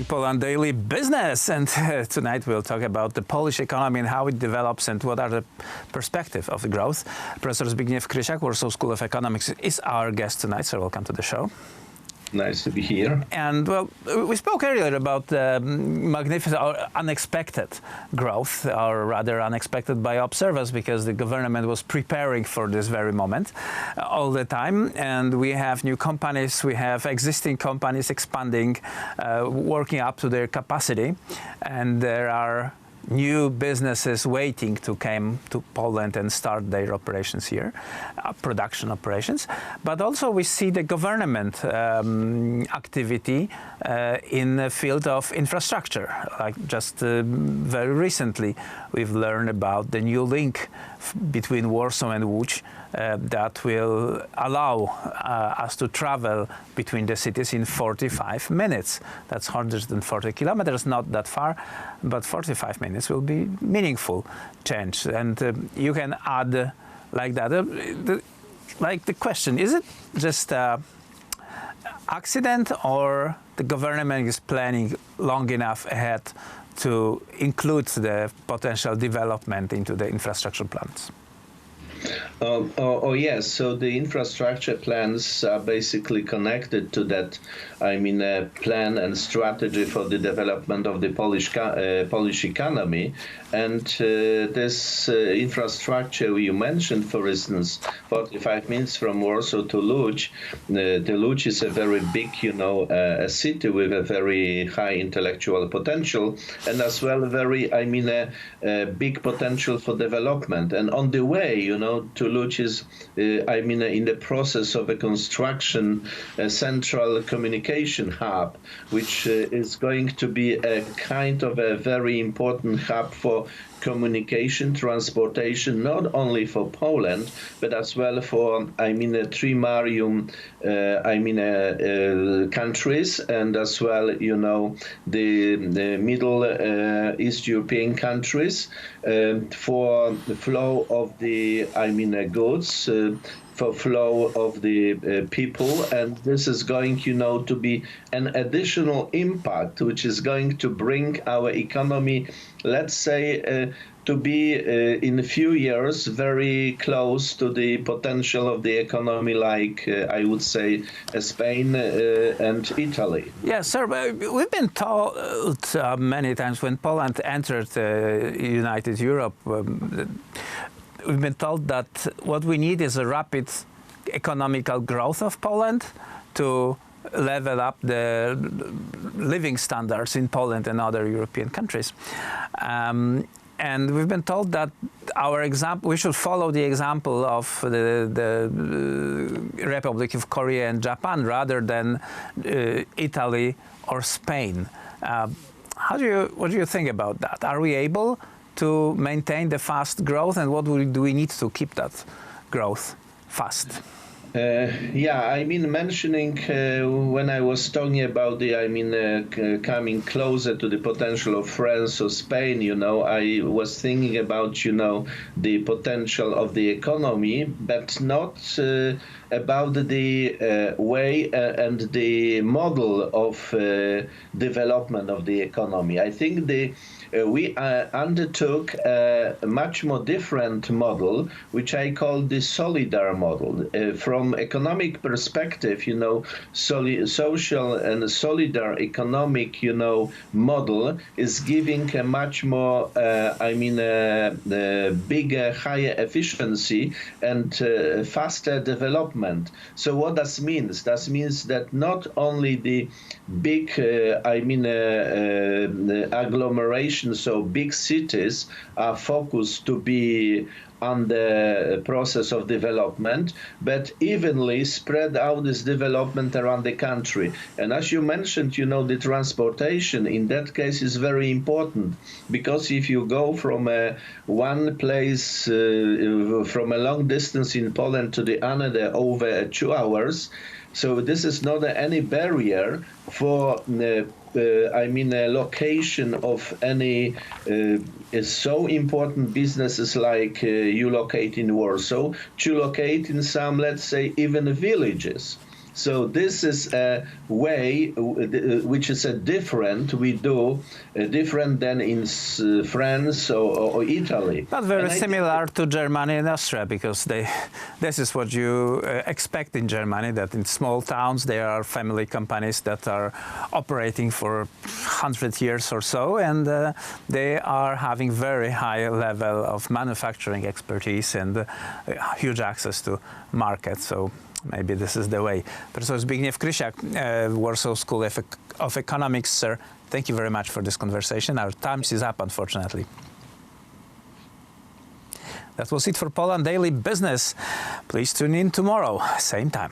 Poland Daily Business, and tonight we'll talk about the Polish economy and how it develops and what are the perspectives of the growth. Professor Zbigniew Krysiak, Warsaw School of Economics, is our guest tonight, so welcome to the show. Nice to be here. And, well, we spoke earlier about magnificent or unexpected growth, or rather unexpected by observers, because the government was preparing for this very moment all the time. And we have new companies, we have existing companies expanding, working up to their capacity. And there are new businesses waiting to come to Poland and start their operations here, production operations. But also we see the government activity in the field of infrastructure. Like just very recently, we've learned about the new link between Warsaw and Łódź that will allow us to travel between the cities in 45 minutes. That's 140 kilometers, not that far, but 45 minutes will be meaningful change. And you can add like that. Like the question, is it just accident, or the government is planning long enough ahead to include the potential development into the infrastructure plans? Yes. So the infrastructure plans are basically connected to that. Plan and strategy for the development of the Polish economy. And this infrastructure you mentioned, for instance, 45 minutes from Warsaw to Łódź. The Łódź is a very big, a city with a very high intellectual potential, and as well very, a big potential for development. And on the way, to Łódź is, in the process of a construction, a central communication hub, which is going to be a kind of a very important hub for communication, transportation, not only for Poland, but as well for, three Marium, countries, and as well, the Middle East European countries, for the flow of the, goods, for flow of the people. And this is going, to be an additional impact, which is going to bring our economy, let's say, to be in a few years very close to the potential of the economy, like I would say Spain and Italy. Yes, sir. We've been told many times when Poland entered United Europe, we've been told that what we need is a rapid economical growth of Poland to level up the living standards in Poland and other European countries. And we've been told that we should follow the example of the Republic of Korea and Japan rather than Italy or Spain. What do you think about that? Are we able to maintain the fast growth, and what do we need to keep that growth fast? Mentioning when I was talking about the, coming closer to the potential of France or Spain, I was thinking about, the potential of the economy, but not about the way and the model of development of the economy. I think we undertook a much more different model, which I call the solidar model. From economic perspective, social and solidar economic, model is giving a much more, bigger, higher efficiency and faster development. So what that means? That means that not only the big, agglomeration, so big cities are focused to be on the process of development, but evenly spread out this development around the country. And as you mentioned, the transportation in that case is very important, because if you go from one place, from a long distance in Poland to the another over 2 hours, so this is not any barrier for a location of any so important businesses like you locate in Warsaw to locate in some, let's say, even villages. So this is a way which is we do different than in France or Italy. But very similar to Germany and Austria, because this is what you expect in Germany, that in small towns there are family companies that are operating for 100 years or so, and they are having very high level of manufacturing expertise and huge access to markets. So maybe this is the way. Professor Zbigniew Krysiak, Warsaw School of Economics, sir, thank you very much for this conversation. Our time is up, unfortunately. That was it for Poland Daily Business. Please tune in tomorrow, same time.